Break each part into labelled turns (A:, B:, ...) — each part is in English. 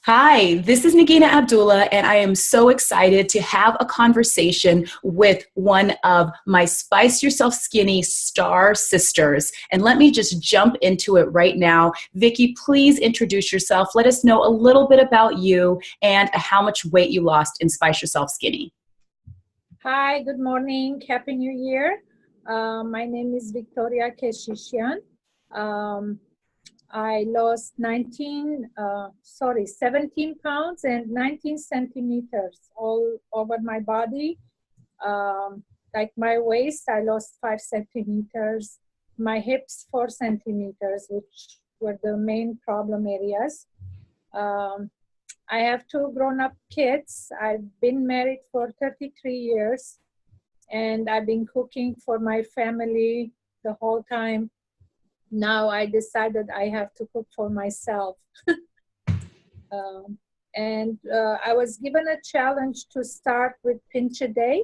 A: Hi, this is Nagina Abdullah, and I am so excited to have a conversation with one of my Spice Yourself Skinny star sisters. And let me just jump into it right now. Vicky, please introduce yourself. Let us know a little bit about you and how much weight you lost in Spice Yourself Skinny.
B: Hi, good morning. Happy New Year. My name is Victoria Keshishian. I lost 17 pounds and 19 centimeters all over my body. Like my waist, I lost 5 centimeters. My hips, 4 centimeters, which were the main problem areas. I have 2 grown-up kids. I've been married for 33 years, and I've been cooking for my family the whole time. Now I decided I have to cook for myself. I was given a challenge to start with pinch a day.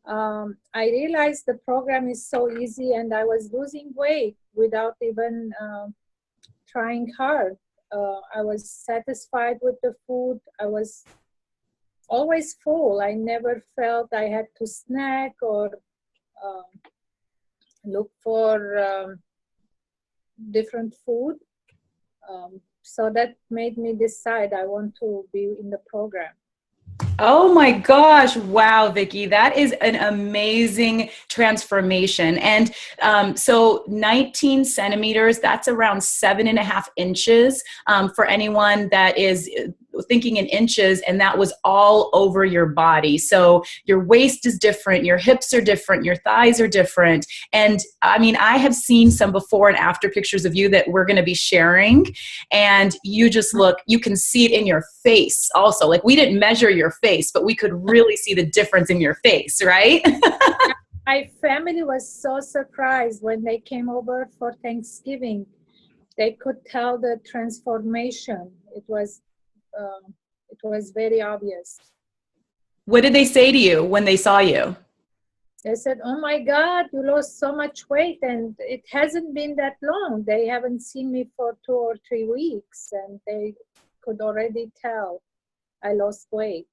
B: I realized the program is so easy, and I was losing weight without even trying hard. I was satisfied with the food. I was always full. I never felt I had to snack or look for different food. So that made me decide I want to be in the program.
A: Oh my gosh. Wow, Vicky, that is an amazing transformation. And so 19 centimeters, that's around 7.5 inches for anyone that is thinking in inches, and that was all over your body. So your waist is different, your hips are different, your thighs are different. And I mean, I have seen some before and after pictures of you that we're going to be sharing, and you just look, you can see it in your face also. Like, we didn't measure your face, but we could really see the difference in your face, right?
B: My family was so surprised when they came over for Thanksgiving. They could tell the transformation. It was very obvious.
A: What did they say to you when they saw you?
B: They said, "Oh my God, you lost so much weight, and it hasn't been that long." They haven't seen me for 2 or 3 weeks, and they could already tell I lost weight.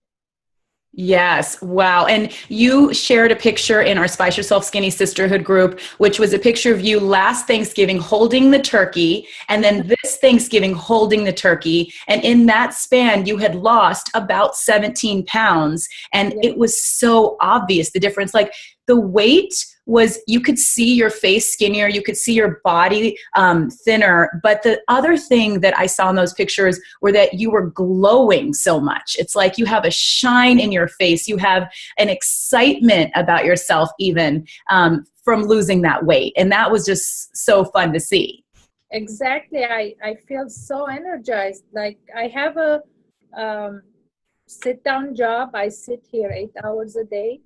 A: Yes. Wow. And you shared a picture in our Spice Yourself Skinny Sisterhood group, which was a picture of you last Thanksgiving holding the turkey, and then this Thanksgiving holding the turkey. And in that span, you had lost about 17 pounds. And it was so obvious, the difference. Like, the weight was, you could see your face skinnier, you could see your body thinner. But the other thing that I saw in those pictures were that you were glowing so much. It's like you have a shine in your face. You have an excitement about yourself even from losing that weight. And that was just so fun to see.
B: Exactly. I feel so energized. Like, I have a sit-down job. I sit here 8 hours a day.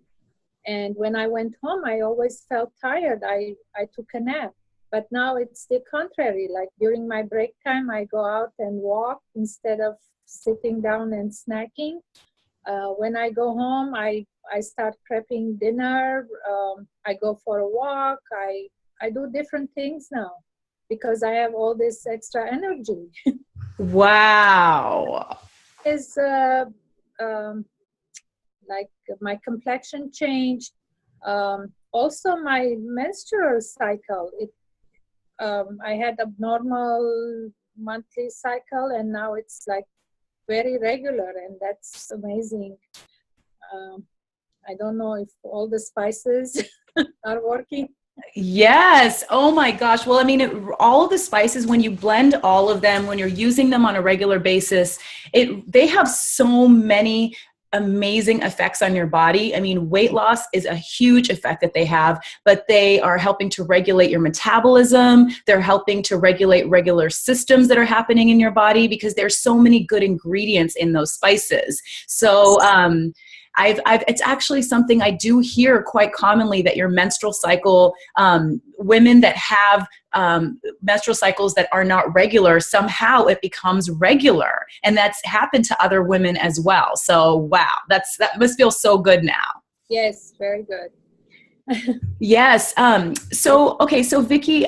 B: And when I went home, I always felt tired. I took a nap. But now it's the contrary. Like, during my break time, I go out and walk instead of sitting down and snacking. When I go home, I start prepping dinner. I go for a walk. I do different things now because I have all this extra energy.
A: Wow.
B: Is like my complexion changed. Also, my menstrual cycle. I had abnormal monthly cycle, and now it's like very regular, and that's amazing. I don't know if all the spices are working.
A: Yes. Oh my gosh. Well, I mean, all of the spices, when you blend all of them, when you're using them on a regular basis, they have so many amazing effects on your body. I mean, weight loss is a huge effect that they have, but they are helping to regulate your metabolism. They're helping to regulate regular systems that are happening in your body because there's so many good ingredients in those spices. So, it's actually something I do hear quite commonly, that your menstrual cycle, women that have menstrual cycles that are not regular, somehow it becomes regular. And that's happened to other women as well. So, wow, that must feel so good now.
B: Yes, very good.
A: Yes. Okay. So Vicky,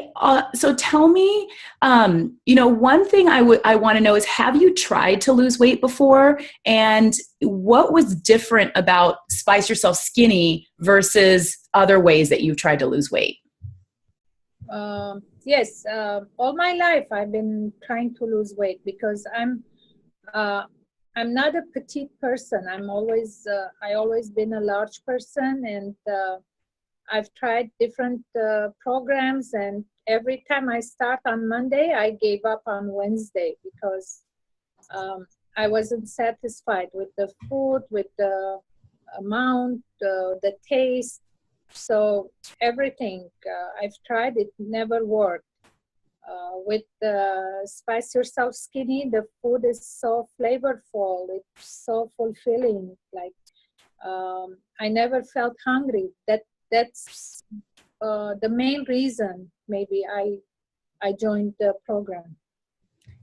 A: so tell me, one thing I want to know is, have you tried to lose weight before? And what was different about Spice Yourself Skinny versus other ways that you've tried to lose weight?
B: Yes, all my life I've been trying to lose weight because uh, I'm not a petite person. I always been a large person, and I've tried different programs, and every time I start on Monday, I gave up on Wednesday because I wasn't satisfied with the food, with the amount, the taste. So everything I've tried, it never worked. With the Spice Yourself Skinny, the food is so flavorful. It's so fulfilling. Like I never felt hungry. That's the main reason maybe I joined the program,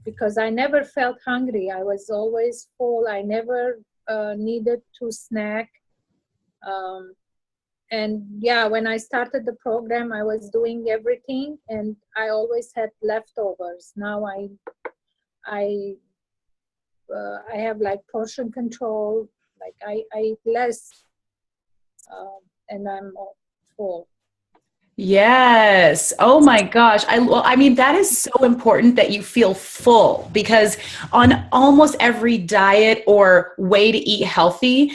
B: because I never felt hungry. I was always full. I never needed to snack. Um, and yeah, when I started the program, I was doing everything, and I always had leftovers. Now I I have like portion control. Like I eat less, and I'm full.
A: Yes. Oh my gosh. I mean, that is so important that you feel full, because on almost every diet or way to eat healthy,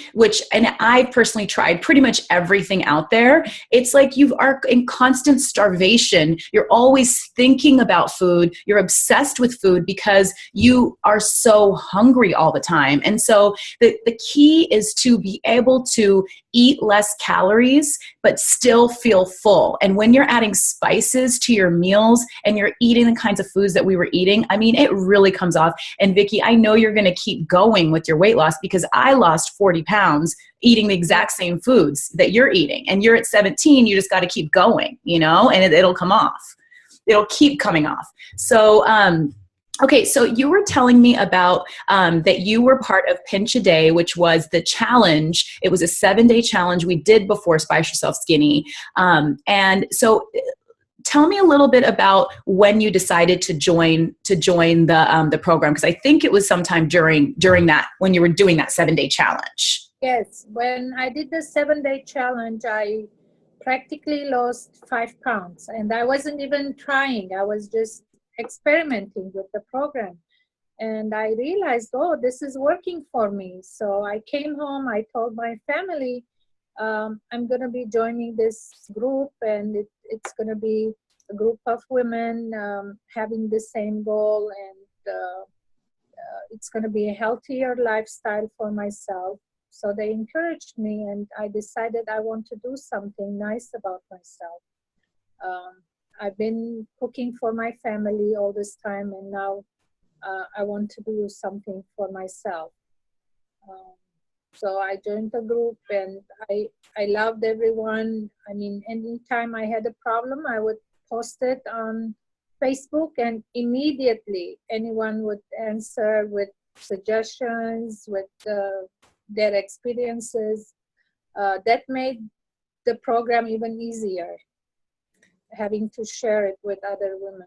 A: and I personally tried pretty much everything out there, it's like you are in constant starvation. You're always thinking about food. You're obsessed with food because you are so hungry all the time. And so the key is to be able to eat less calories, but still feel full. And when you're adding spices to your meals and you're eating the kinds of foods that we were eating, I mean, it really comes off. And Vicky, I know you're going to keep going with your weight loss, because I lost 40 pounds eating the exact same foods that you're eating. And you're at 17, you just got to keep going, and it'll come off. It'll keep coming off. So, okay, so you were telling me about that you were part of Pinch a Day, which was the challenge. It was a 7-day challenge we did before Spice Yourself Skinny. And so tell me a little bit about when you decided to join the program, because I think it was sometime during that, when you were doing that 7-day challenge.
B: Yes, when I did the 7-day challenge, I practically lost 5 pounds, and I wasn't even trying. I was just experimenting with the program, and I realized, oh, this is working for me. So I came home, I told my family, I'm going to be joining this group, and it's going to be a group of women having the same goal, and it's going to be a healthier lifestyle for myself. So they encouraged me, and I decided I want to do something nice about myself. I've been cooking for my family all this time, and now I want to do something for myself. So I joined the group, and I loved everyone. I mean, anytime I had a problem, I would post it on Facebook, and immediately anyone would answer with suggestions, with their experiences. That made the program even easier, having to share it with other women.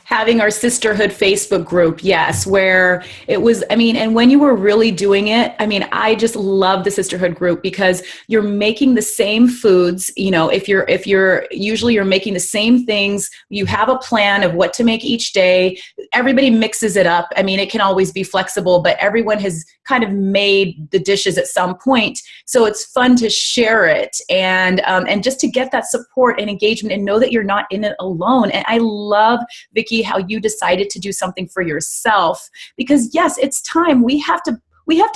A: Having our sisterhood Facebook group, yes, where it was, I mean, and when you were really doing it, I mean, I just love the sisterhood group, because you're making the same foods, if you're usually you're making the same things, you have a plan of what to make each day, everybody mixes it up. I mean, it can always be flexible, but everyone has kind of made the dishes at some point. So it's fun to share it, and just to get that support and engagement, and know that you're not in it alone. And I love, Vicky, how you decided to do something for yourself, because yes, it's time. We have to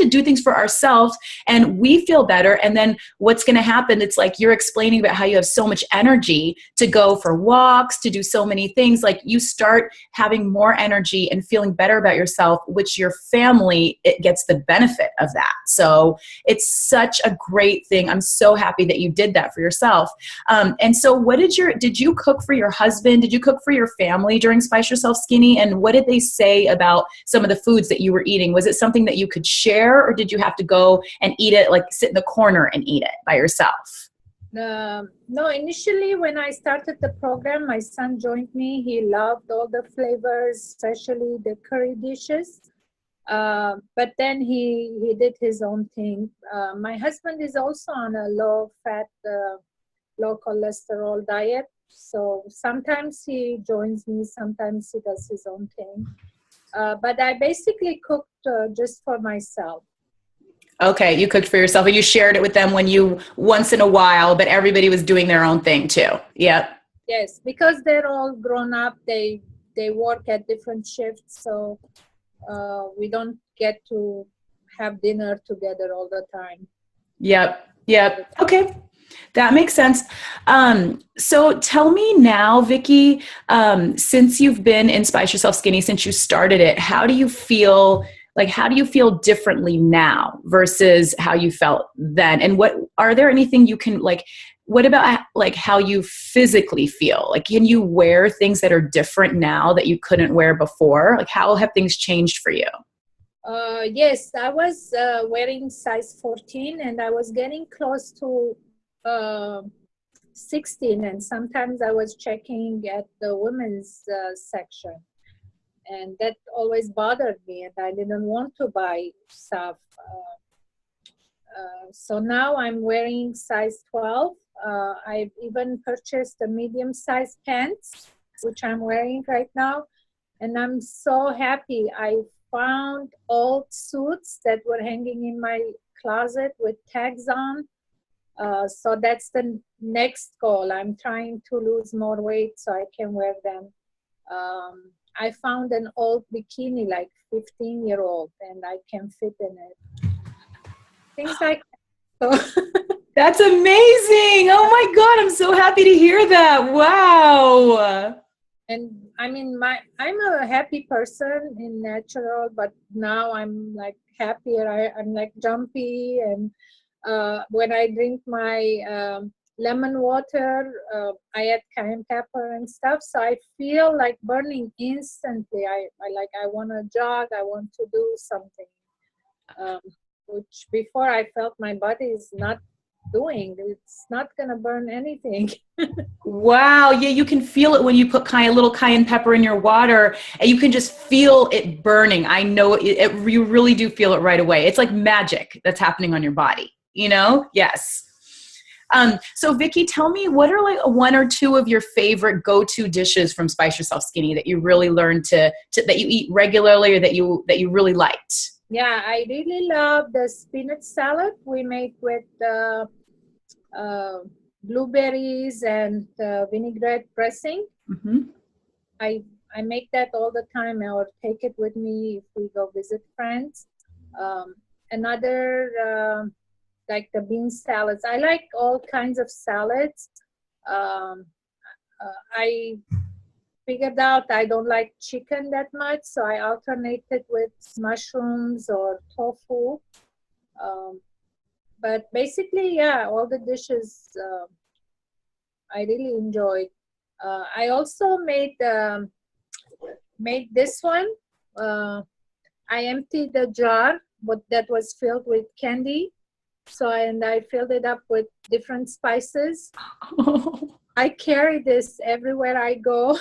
A: do things for ourselves, and we feel better. And then what's going to happen, it's like you're explaining about how you have so much energy to go for walks, to do so many things. Like, you start having more energy and feeling better about yourself, which your family, it gets the benefit of that. So it's such a great thing. I'm so happy that you did that for yourself. And so did you cook for your husband? Did you cook for your family during Spice Yourself Skinny? And what did they say about some of the foods that you were eating? Was it something that you could share, or did you have to go and eat it, like sit in the corner and eat it by yourself?
B: No, initially when I started the program, my son joined me. He loved all the flavors, especially the curry dishes. But then he did his own thing. My husband is also on a low fat, low cholesterol diet. So sometimes he joins me, sometimes he does his own thing. But I basically cooked just for myself.
A: Okay, you cooked for yourself and you shared it with them when you once in a while, but everybody was doing their own thing too. Yep.
B: Yes, because they're all grown up. They work at different shifts, so we don't get to have dinner together all the time.
A: Yep. Yep. Okay. That makes sense. So tell me now, Vicky, since you've been in Spice Yourself Skinny, since you started it, how do you feel? Like, how do you feel differently now versus how you felt then? And what are there anything you can like? What about like how you physically feel? Like, can you wear things that are different now that you couldn't wear before? Like, how have things changed for you?
B: Yes, I was wearing size 14 and I was getting close to uh, 16, and sometimes I was checking at the women's section, and that always bothered me, and I didn't want to buy stuff. So now I'm wearing size 12. I've even purchased a medium size pants, which I'm wearing right now, and I'm so happy. I found old suits that were hanging in my closet with tags on. So that's the next goal. I'm trying to lose more weight so I can wear them. I found an old bikini, like 15-year-old, and I can fit in it. Things like that. So
A: That's amazing. Oh my God. I'm so happy to hear that. Wow.
B: and I mean, I'm a happy person in natural, but now I'm like happier. I'm like jumpy, and when I drink my lemon water, I add cayenne pepper and stuff, so I feel like burning instantly. I want to jog. I want to do something, um, which before I felt my body is not doing. It's not gonna burn anything.
A: Wow. Yeah, you can feel it when you put kind of little cayenne pepper in your water and you can just feel it burning. I know you really do feel it right away. It's like magic that's happening on your body, you know? Yes. So Vicky, tell me, what are like one or two of your favorite go-to dishes from Spice Yourself Skinny that you really learned that you eat regularly or that you really liked?
B: Yeah, I really love the spinach salad we make with uh, blueberries and vinaigrette dressing.
A: Mm-hmm.
B: I I make that all the time, or take it with me if we go visit friends. Um, Another like the bean salads. I like all kinds of salads. Um, I figured out I don't like chicken that much, so I alternate it with mushrooms or tofu. Um, but basically, yeah, all the dishes I really enjoyed. I also made this one. Uh, I emptied the jar, but that was filled with candy. So and I filled it up with different spices. I carry this everywhere I go.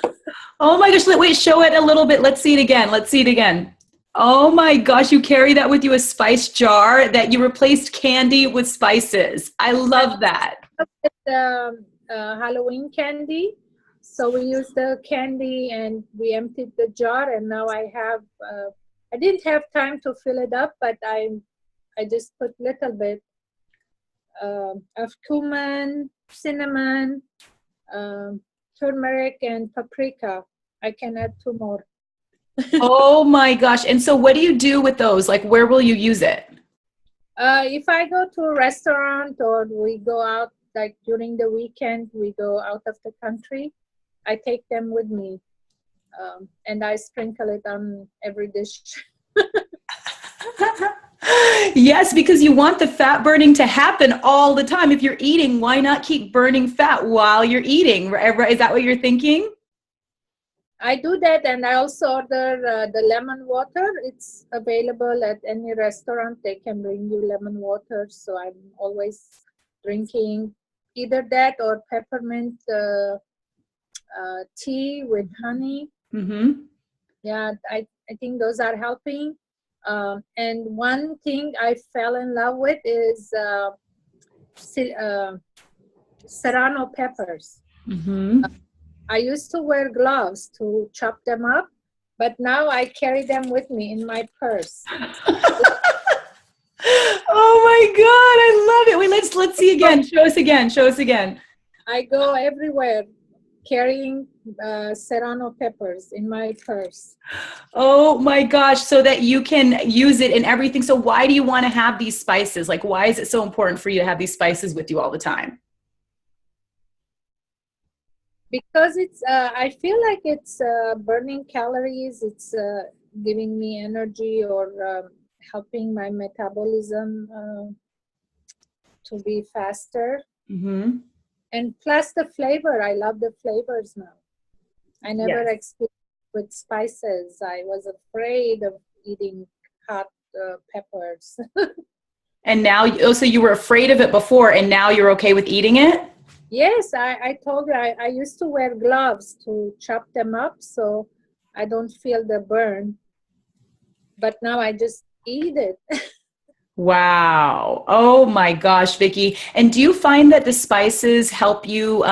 A: Oh my gosh, wait, show it a little bit. Let's see it again. Let's see it again. Oh my gosh, you carry that with you, a spice jar that you replaced candy with spices. I love that.
B: Halloween candy. So we used the candy and we emptied the jar, and now I have. I didn't have time to fill it up, but I just put little bit of cumin, cinnamon, turmeric, and paprika. I can add 2 more.
A: Oh my gosh. And so what do you do with those? Like, where will you use it?
B: If I go to a restaurant or we go out, like during the weekend, we go out of the country, I take them with me, and I sprinkle it on every dish.
A: Yes, because you want the fat burning to happen all the time. If you're eating, why not keep burning fat while you're eating? Is that what you're thinking?
B: I do that, and I also order the lemon water. It's available at any restaurant. They can bring you lemon water, so I'm always drinking. either that or peppermint tea with honey.
A: Mm-hmm.
B: Yeah, I think those are helping. And one thing I fell in love with is serrano peppers.
A: Mm-hmm.
B: I used to wear gloves to chop them up, but now I carry them with me in my purse.
A: Oh my God, I love it. Wait, let's see again. Show us again. Show us again.
B: I go everywhere carrying serrano peppers in my purse.
A: Oh my gosh, so that you can use it in everything. So why do you want to have these spices? Like, why is it so important for you to have these spices with you all the time?
B: Because it's, I feel like it's burning calories. It's giving me energy or helping my metabolism to be faster.
A: Mm-hmm.
B: And plus the flavor, I love the flavors now. I never
A: Yes.
B: experienced with spices. I was afraid of eating hot peppers.
A: And now, oh, so you were afraid of it before, and now you're okay with eating it?
B: Yes, I told you I used to wear gloves to chop them up so I don't feel the burn. But now I just eat it.
A: Wow. Oh my gosh, Vicky. And do you find that the spices help you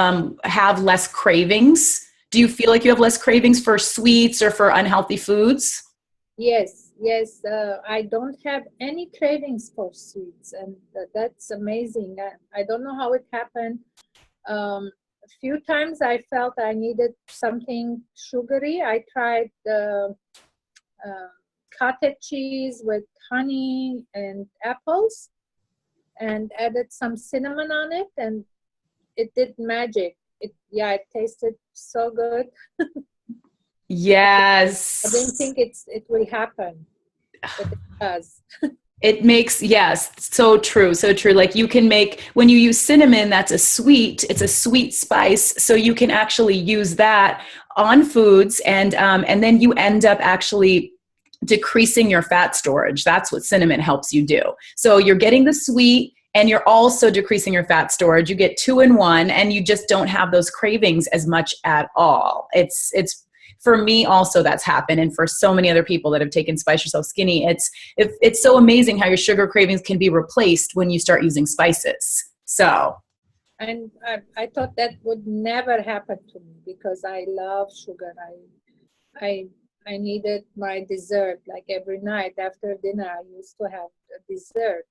A: have less cravings? Do you feel like you have less cravings for sweets or for unhealthy foods?
B: Yes, yes. I don't have any cravings for sweets, and that's amazing. I don't know how it happened. A few times I felt I needed something sugary. I tried uh, cottage cheese with honey and apples and added some cinnamon on it, and it did magic. It tasted so good. I didn't
A: Yes.
B: think it will happen, but it does.
A: It makes, yes, so true, so true. Like you can make, when you use cinnamon, that's it's a sweet spice. So you can actually use that on foods and then you end up actually decreasing your fat storage. That's what cinnamon helps you do. So you're getting the sweet and you're also decreasing your fat storage. You get two in one and you just don't have those cravings as much at all. It's for me also that's happened, and for so many other people that have taken Spice Yourself Skinny, it's so amazing how your sugar cravings can be replaced when you start using spices. So
B: And I thought that would never happen to me because I love sugar. I I needed my dessert like every night after dinner. I used to have a dessert.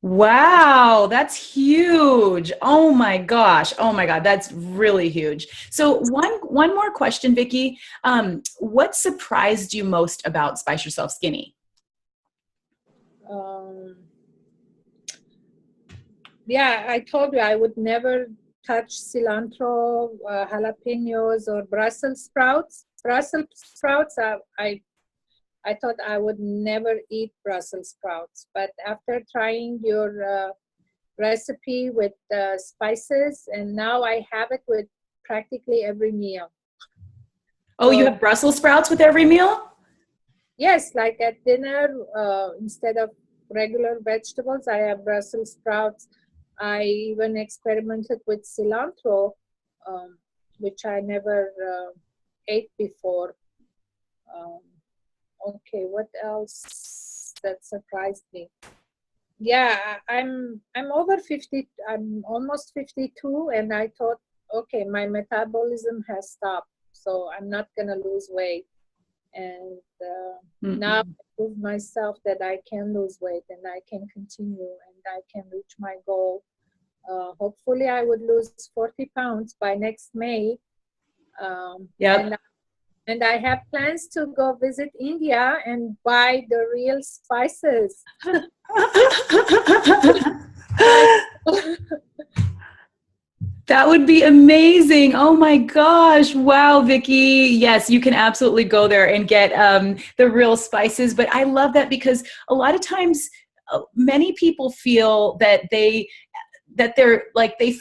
A: wow, that's huge. Oh my gosh. Oh my God, that's really huge. So one more question, Vicky. What surprised you most about Spice Yourself Skinny?
B: Um, yeah, I told you I would never touch cilantro, jalapenos, or Brussels sprouts. Brussels sprouts, I thought I would never eat Brussels sprouts, but after trying your recipe with spices, and now I have it with practically every meal.
A: Oh, you
B: So
A: have Brussels sprouts with every meal?
B: yes, like at dinner, instead of regular vegetables, I have Brussels sprouts. I even experimented with cilantro, um, which I never ate before. Um, okay, what else that surprised me? Yeah, I'm over 50. I'm almost 52, and I thought, okay, my metabolism has stopped, so I'm not gonna lose weight. And now I prove myself that I can lose weight and I can continue and I can reach my goal. Hopefully, I would lose 40 pounds by next May.
A: Yep.
B: And I have plans to go visit India and buy the real spices.
A: That would be amazing. Oh my gosh. Wow, Vicky. Yes, you can absolutely go there and get the real spices. But I love that because a lot of times many people feel they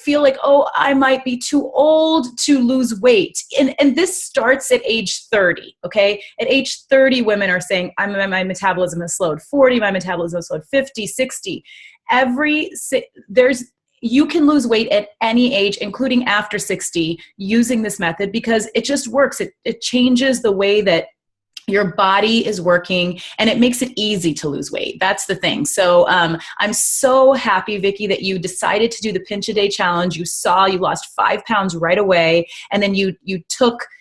A: feel like, oh, I might be too old to lose weight. And this starts at age 30, okay? At age 30, women are saying, my metabolism has slowed. 40, my metabolism has slowed. 50, 60. There's you can lose weight at any age, including after 60, using this method, because it just works. It changes the way that your body is working, and it makes it easy to lose weight. That's the thing. So I'm so happy, Vicky, that you decided to do the pinch a day challenge. You lost 5 pounds right away, and then you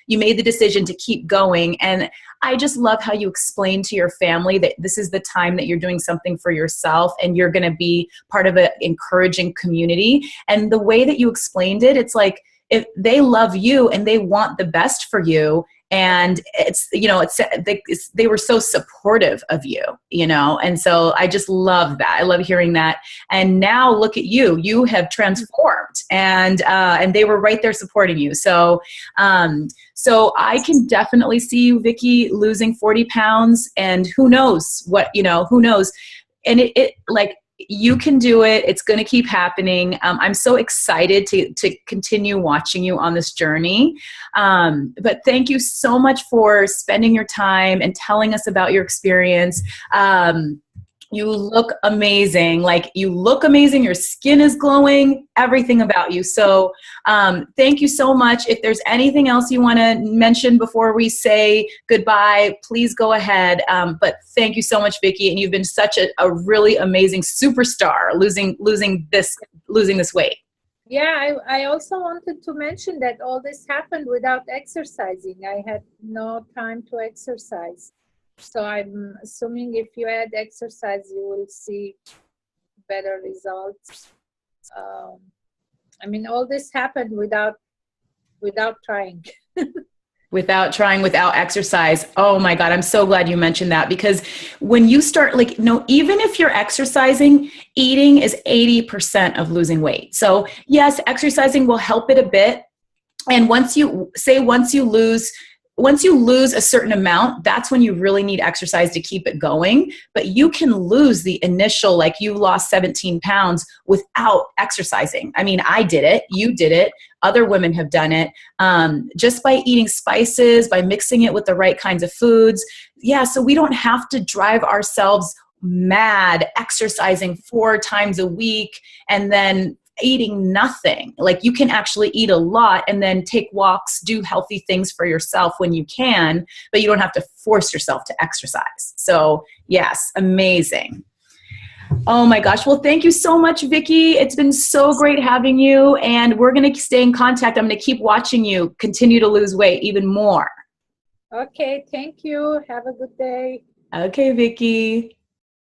A: made the decision to keep going. And I just love how you explained to your family that this is the time that you're doing something for yourself, and you're going to be part of an encouraging community. And the way that you explained it, it's like, if they love you and they want the best for you, and they were so supportive of you, and so I just love that. I love hearing that. And now look at you, you have transformed, and they were right there supporting you. So I can definitely see you, Vicky, losing 40 pounds, and who knows, and it like, you can do it. It's going to keep happening. I'm so excited to continue watching you on this journey. But thank you so much for spending your time and telling us about your experience. You look amazing. Your skin is glowing, everything about you. So thank you so much. If there's anything else you want to mention before we say goodbye, please go ahead. But thank you so much, Vicky. And you've been such a really amazing superstar losing this weight.
B: Yeah, I also wanted to mention that all this happened without exercising. I had no time to exercise. So I'm assuming if you add exercise, you will see better results. All this happened without trying.
A: Without trying, without exercise. Oh my God, I'm so glad you mentioned that, because when you start, even if you're exercising, eating is 80% of losing weight. So yes, exercising will help it a bit. And once you lose a certain amount, that's when you really need exercise to keep it going. But you can lose the initial, you lost 17 pounds without exercising. I did it. You did it. Other women have done it, just by eating spices, by mixing it with the right kinds of foods. Yeah, so we don't have to drive ourselves mad exercising 4 times a week and then eating nothing. You can actually eat a lot and then take walks, do healthy things for yourself when you can, but you don't have to force yourself to exercise. So yes, amazing. Oh my gosh. Well, thank you so much, Vicky. It's been so great having you, and we're going to stay in contact. I'm going to keep watching you continue to lose weight even more.
B: Okay. Thank you. Have a good day.
A: Okay, Vicky.